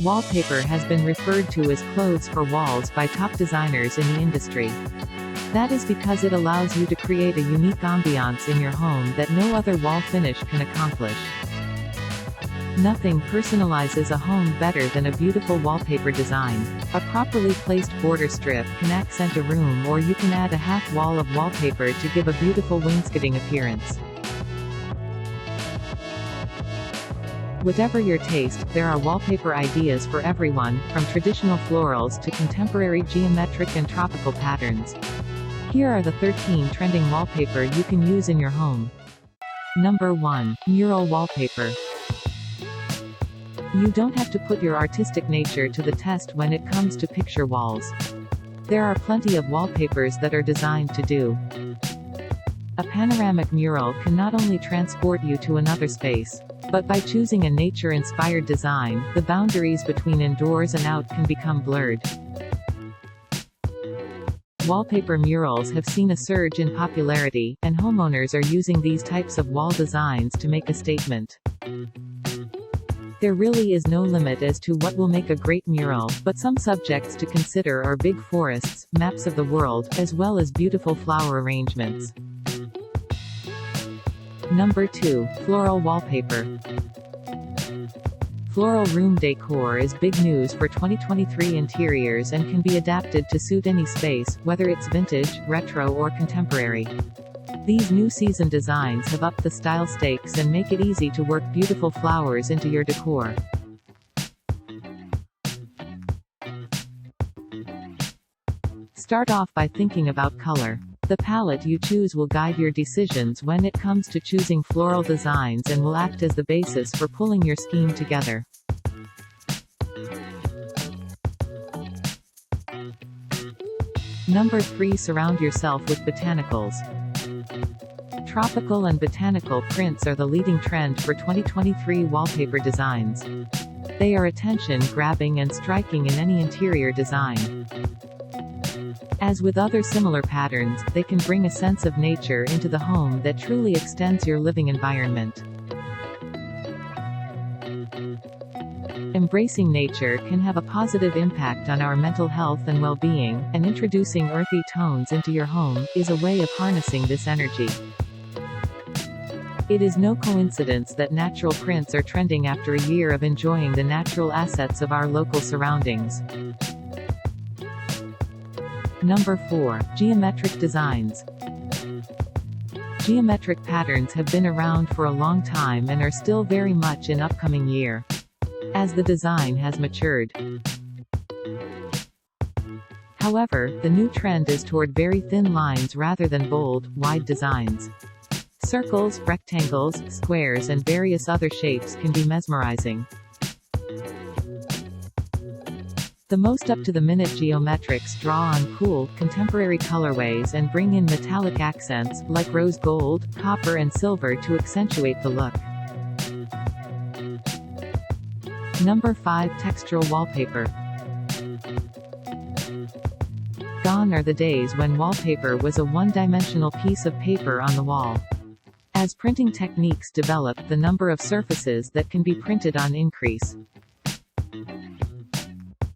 Wallpaper has been referred to as clothes for walls by top designers in the industry. That is because it allows you to create a unique ambiance in your home that no other wall finish can accomplish. Nothing personalizes a home better than a beautiful wallpaper design. A properly placed border strip can accent a room, or you can add a half wall of wallpaper to give a beautiful wainscoting appearance. Whatever your taste, there are wallpaper ideas for everyone, from traditional florals to contemporary geometric and tropical patterns. Here are the 13 trending wallpaper you can use in your home. Number 1. Mural wallpaper. You don't have to put your artistic nature to the test when it comes to picture walls. There are plenty of wallpapers that are designed to do. A panoramic mural can not only transport you to another space, but by choosing a nature-inspired design, the boundaries between indoors and out can become blurred. Wallpaper murals have seen a surge in popularity, and homeowners are using these types of wall designs to make a statement. There really is no limit as to what will make a great mural, but some subjects to consider are big forests, maps of the world, as well as beautiful flower arrangements. Number 2. Floral wallpaper. Floral room decor is big news for 2023 interiors and can be adapted to suit any space, whether it's vintage, retro or contemporary. These new season designs have upped the style stakes and make it easy to work beautiful flowers into your decor. Start off by thinking about color. The palette you choose will guide your decisions when it comes to choosing floral designs and will act as the basis for pulling your scheme together. Number 3. Surround yourself with botanicals. Tropical and botanical prints are the leading trend for 2023 wallpaper designs. They are attention-grabbing and striking in any interior design. As with other similar patterns, they can bring a sense of nature into the home that truly extends your living environment. Embracing nature can have a positive impact on our mental health and well-being, and introducing earthy tones into your home is a way of harnessing this energy. It is no coincidence that natural prints are trending after a year of enjoying the natural assets of our local surroundings. Number 4. Geometric designs. Geometric patterns have been around for a long time and are still very much in upcoming year, as the design has matured. However, the new trend is toward very thin lines rather than bold, wide designs. Circles, rectangles, squares and various other shapes can be mesmerizing. The most up-to-the-minute geometrics draw on cool, contemporary colorways and bring in metallic accents, like rose gold, copper and silver to accentuate the look. Number 5. Textural wallpaper. Gone are the days when wallpaper was a one-dimensional piece of paper on the wall. As printing techniques develop, the number of surfaces that can be printed on increase.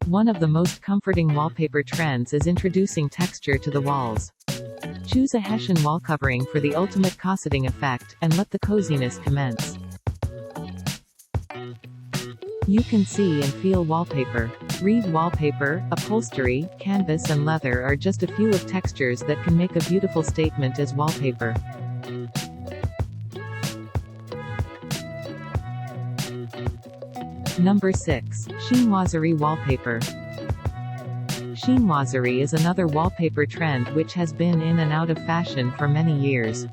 One of the most comforting wallpaper trends is introducing texture to the walls. Choose a hessian wall covering for the ultimate cosseting effect, and let the coziness commence. You can see and feel wallpaper. Reed wallpaper, upholstery, canvas and leather are just a few of textures that can make a beautiful statement as wallpaper. Number 6. Chinoiserie wallpaper. Chinoiserie is another wallpaper trend which has been in and out of fashion for many years.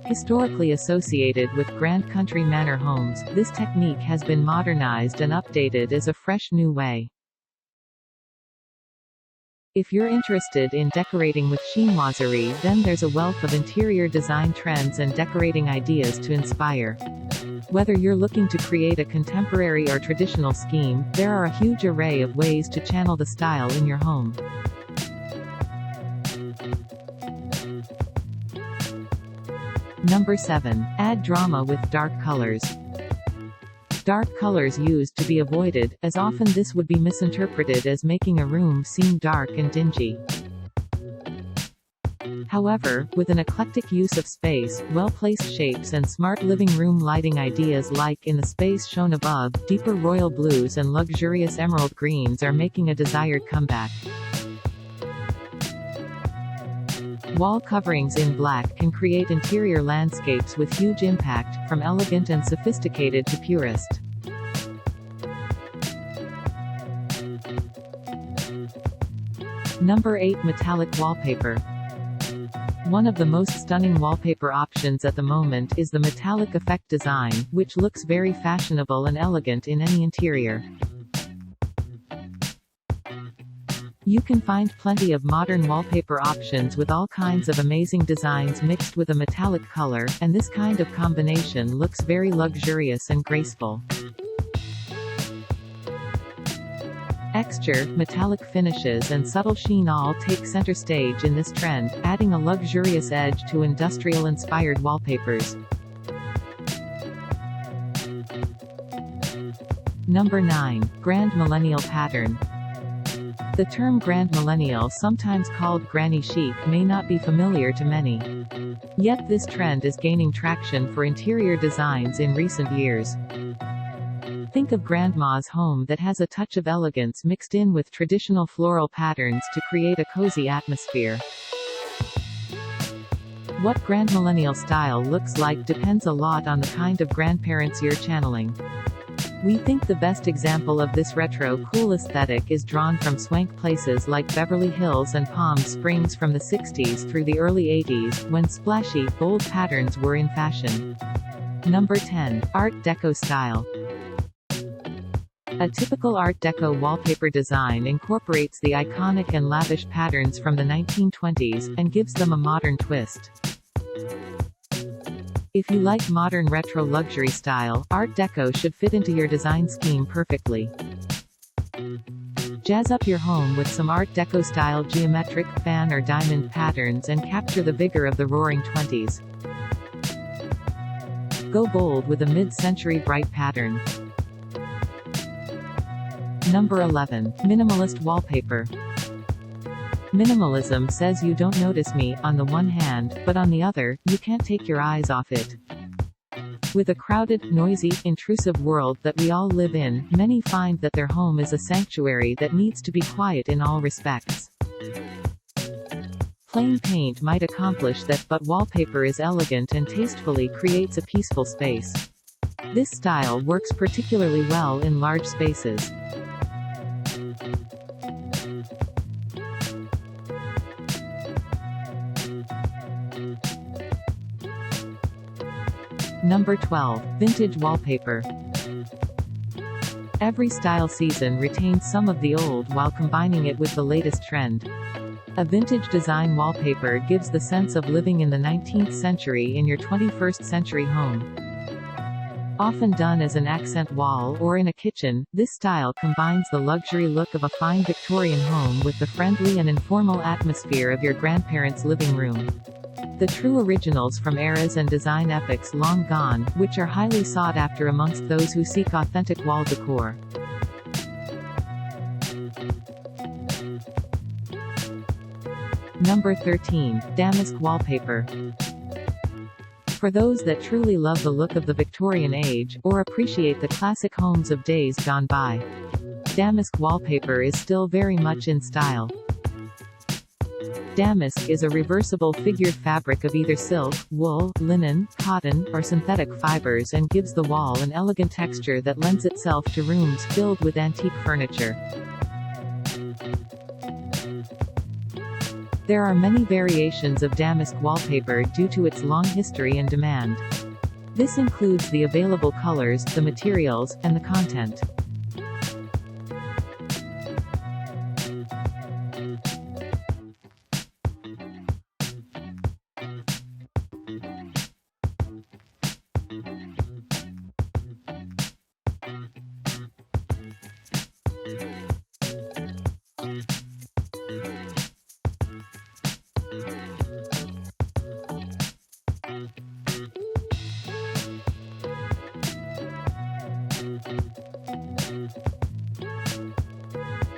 Historically associated with grand country manor homes, this technique has been modernized and updated as a fresh new way. If you're interested in decorating with chinoiserie, then there's a wealth of interior design trends and decorating ideas to inspire. Whether you're looking to create a contemporary or traditional scheme, there are a huge array of ways to channel the style in your home. Number 7. Add drama with dark colors. Dark colors used to be avoided, as often this would be misinterpreted as making a room seem dark and dingy. However, with an eclectic use of space, well-placed shapes and smart living room lighting ideas like in the space shown above, deeper royal blues and luxurious emerald greens are making a desired comeback. Wall coverings in black can create interior landscapes with huge impact, from elegant and sophisticated to purist. Number 8. Metallic wallpaper. One of the most stunning wallpaper options at the moment is the metallic effect design, which looks very fashionable and elegant in any interior. You can find plenty of modern wallpaper options with all kinds of amazing designs mixed with a metallic color, and this kind of combination looks very luxurious and graceful. Texture, metallic finishes and subtle sheen all take center stage in this trend, adding a luxurious edge to industrial-inspired wallpapers. Number 9. Grand Millennial Pattern. The term Grand Millennial, sometimes called Granny Chic, may not be familiar to many. Yet this trend is gaining traction for interior designs in recent years. Think of grandma's home that has a touch of elegance mixed in with traditional floral patterns to create a cozy atmosphere. What Grand Millennial style looks like depends a lot on the kind of grandparents you're channeling. We think the best example of this retro cool aesthetic is drawn from swank places like Beverly Hills and Palm Springs from the 60s through the early 80s, when splashy, bold patterns were in fashion. Number 10. Art Deco style. A typical Art Deco wallpaper design incorporates the iconic and lavish patterns from the 1920s, and gives them a modern twist. If you like modern retro luxury style, Art Deco should fit into your design scheme perfectly. Jazz up your home with some Art Deco style geometric, fan or diamond patterns and capture the vigor of the Roaring '20s. Go bold with a mid-century bright pattern. Number 11. Minimalist wallpaper. Minimalism says you don't notice me, on the one hand, but on the other, you can't take your eyes off it. With a crowded, noisy, intrusive world that we all live in, many find that their home is a sanctuary that needs to be quiet in all respects. Plain paint might accomplish that, but wallpaper is elegant and tastefully creates a peaceful space. This style works particularly well in large spaces. Number 12. Vintage wallpaper. Every style season retains some of the old while combining it with the latest trend. A vintage design wallpaper gives the sense of living in the 19th century in your 21st century home. Often done as an accent wall or in a kitchen, this style combines the luxury look of a fine Victorian home with the friendly and informal atmosphere of your grandparents' living room. The true originals from eras and design epochs long gone, which are highly sought after amongst those who seek authentic wall decor. Number 13. Damask wallpaper. For those that truly love the look of the Victorian age, or appreciate the classic homes of days gone by, damask wallpaper is still very much in style. Damask is a reversible figured fabric of either silk, wool, linen, cotton, or synthetic fibers and gives the wall an elegant texture that lends itself to rooms filled with antique furniture. There are many variations of damask wallpaper due to its long history and demand. This includes the available colors, the materials, and the content.